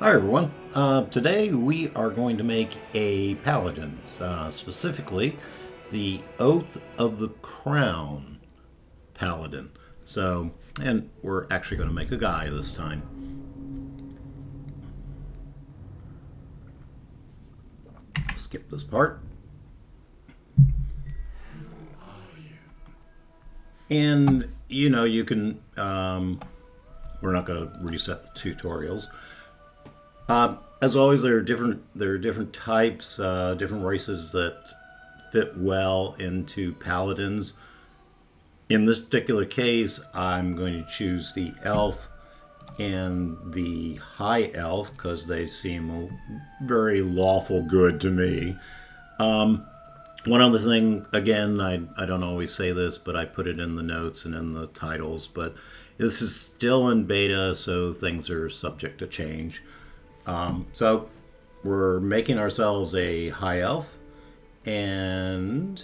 Hi everyone. Today we are going to make a paladin, specifically the Oath of the Crown Paladin. And we're actually going to make a guy this time. Skip this part. And you can. We're not going to reset the tutorials. As always, there are different types, different races that fit well into paladins. In this particular case, I'm going to choose the elf and the high elf because they seem very lawful good to me. One other thing, again, I don't always say this, but I put it in the notes and in the titles, but this is still in beta, so things are subject to change. So we're making ourselves a high elf, and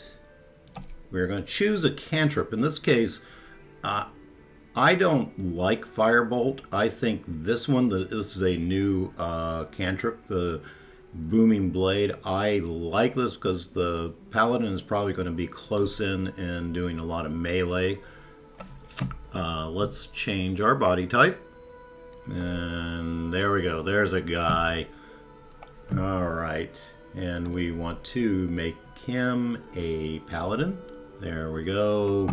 we're going to choose a cantrip. In this case, I don't like Firebolt. I think this is a new cantrip, the Booming Blade. I like this because the Paladin is probably going to be close in and doing a lot of melee. Let's change our body type. And there we go. There's a guy. All right. And we want to make him a paladin. There we go.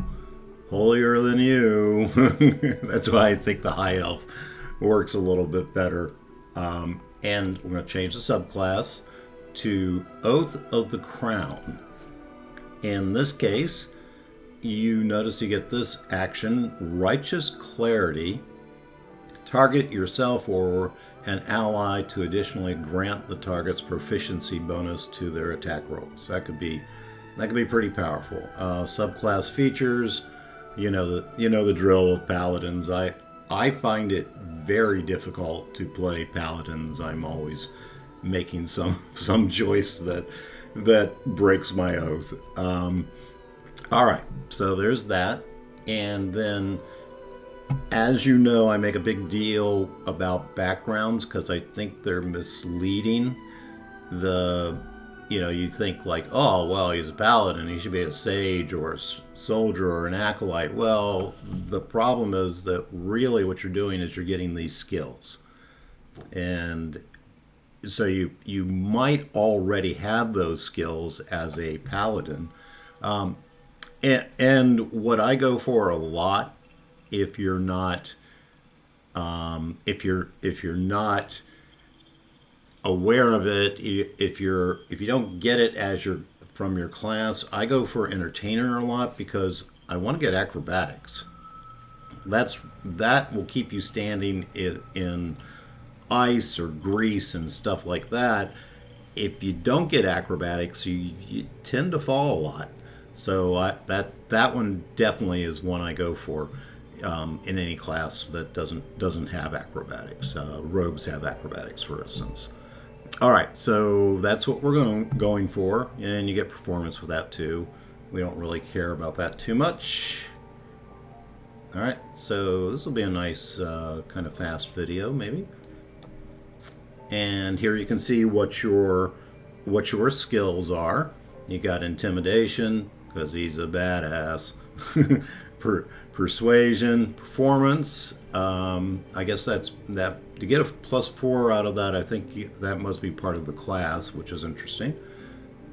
Holier than you. That's why I think the high elf works a little bit better. And we're going to change the subclass to Oath of the Crown. In this case, you notice you get this action, Righteous Clarity. Target yourself or an ally to additionally grant the target's proficiency bonus to their attack rolls. That could be pretty powerful. Subclass features, you know the drill of paladins. I find it very difficult to play paladins. I'm always making some choice that breaks my oath. All right, so there's that, and then, as you know, I make a big deal about backgrounds because I think they're misleading. You think like, oh, well, he's a paladin, he should be a sage or a soldier or an acolyte. Well, the problem is that really what you're doing is you're getting these skills. And so you might already have those skills as a paladin. And what I go for a lot, if you're not aware of it, if you don't get it as from your class, I go for entertainer a lot because I want to get acrobatics. That will keep you standing in ice or grease and stuff like that. If you don't get acrobatics, you tend to fall a lot. So that one definitely is one I go for in any class that doesn't have acrobatics. Rogues have acrobatics, for instance. All right, so that's what we're going for, and you get performance with that too. We don't really care about that too much. All right, so this will be a nice kind of fast video, maybe. And here you can see what your skills are. You got intimidation because he's a badass. Persuasion, performance. I guess that to get a +4 out of that. I think that must be part of the class, which is interesting.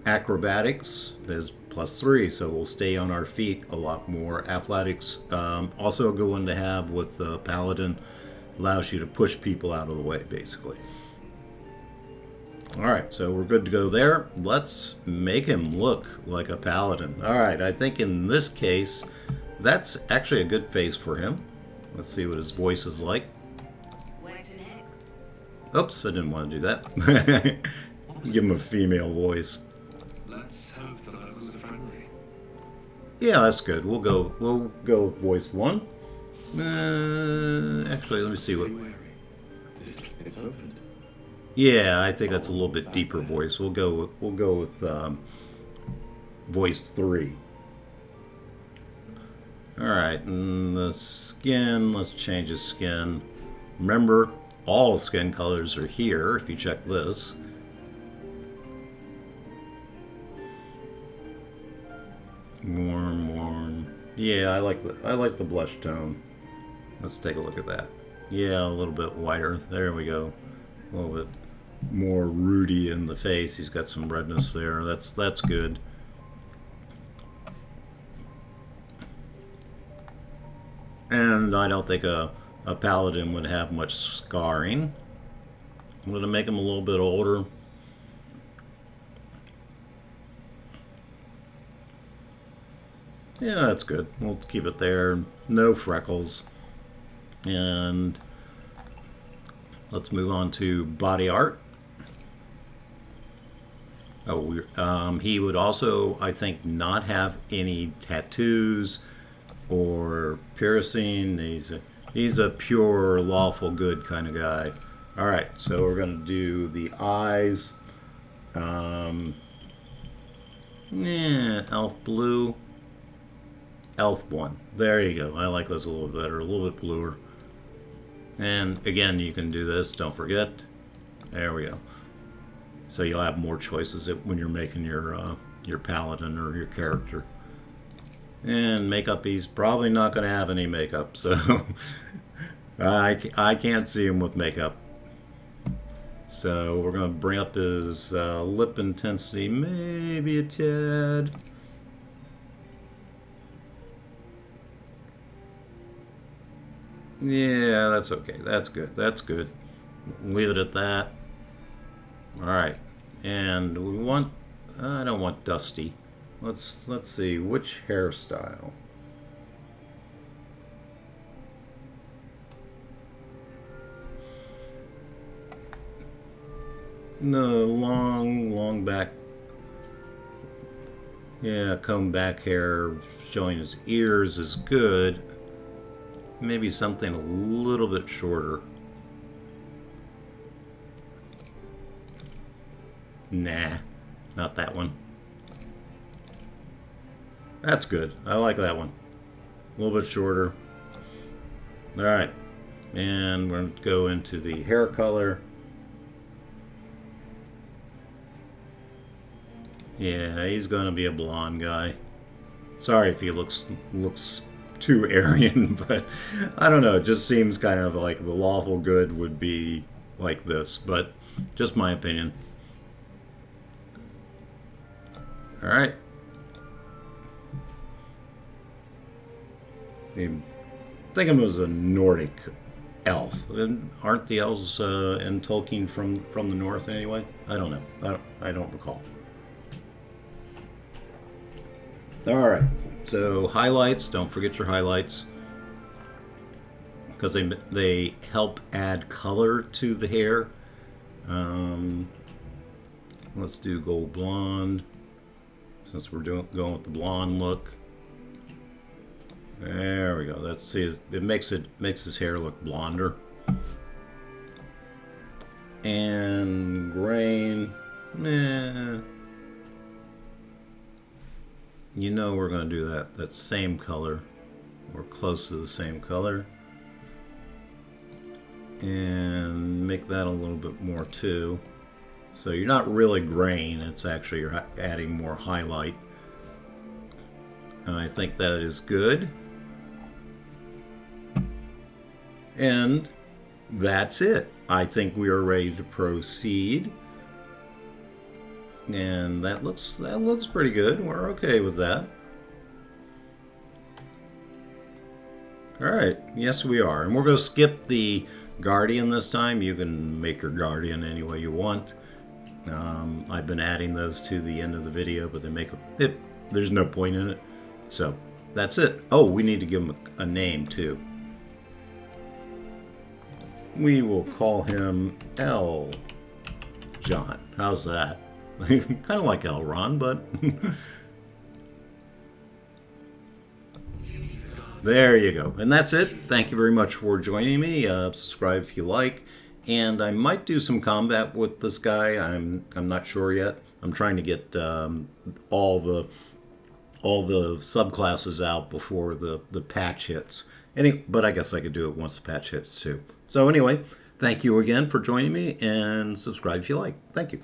Acrobatics is +3, so we'll stay on our feet a lot more. Athletics, also a good one to have with the paladin, allows you to push people out of the way, basically. All right, so we're good to go there. Let's make him look like a paladin. All right, I think in this case, that's actually a good face for him. Let's see what his voice is like. Where to next? Oops, I didn't want to do that. Give him a female voice. Let's hope the locals are friendly. Yeah, that's good. We'll go with voice 1. Actually, let me see what. Be wary. It's opened. Yeah, I think that's a little bit deeper voice. We'll go with voice 3. All right, and the skin. Let's change his skin. Remember, all skin colors are here if you check this. Warm. Yeah, I like the blush tone. Let's take a look at that. Yeah, a little bit whiter. There we go. A little bit more ruddy in the face. He's got some redness there. That's good. And I don't think a paladin would have much scarring. I'm going to make him a little bit older. Yeah, that's good. We'll keep it there. No freckles. And let's move on to body art. Oh, he would also, I think, not have any tattoos or piercing. He's a pure, lawful good kind of guy. All right, so we're going to do the eyes. Elf blue. Elf one. There you go. I like those a little bit better, a little bit bluer. And again, you can do this. Don't forget. There we go. So you'll have more choices when you're making your paladin or your character. And makeup, he's probably not going to have any makeup, so I can't see him with makeup. So we're going to bring up his lip intensity, maybe a tad. Yeah, that's okay. That's good. That's good. Leave it at that. All right. And we want, I don't want dusty. Let's see, which hairstyle? No, long back. Yeah, comb back hair showing his ears is good. Maybe something a little bit shorter. Nah, not that one. That's good. I like that one. A little bit shorter. All right. And we're going to go into the hair color. Yeah, he's going to be a blonde guy. Sorry if he looks too Aryan, but I don't know. It just seems kind of like the lawful good would be like this, but just my opinion. All right. Think of him as a Nordic elf. Aren't the elves in Tolkien from the north anyway? I don't know. I don't recall. All right. So highlights. Don't forget your highlights because they help add color to the hair. Let's do gold blonde since we're going with the blonde look. There we go. Let's see. It makes his hair look blonder. And grain. You know we're going to do that same color. We're close to the same color. And make that a little bit more too. So you're not really graying. It's actually you're adding more highlight. I think that is good. And that's it. I think we are ready to proceed. And that looks pretty good. We're okay with that. All right. Yes, we are. And we're going to skip the Guardian this time. You can make your Guardian any way you want. I've been adding those to the end of the video, but they make it. There's no point in it. So that's it. Oh, we need to give him a name too. We will call him L. John. How's that? Kind of like Elrond, but there you go. And that's it. Thank you very much for joining me. Subscribe if you like. And I might do some combat with this guy. I'm not sure yet. I'm trying to get all the subclasses out before the patch hits. But I guess I could do it once the patch hits too. So anyway, Thank you again for joining me, and subscribe if you like. Thank you.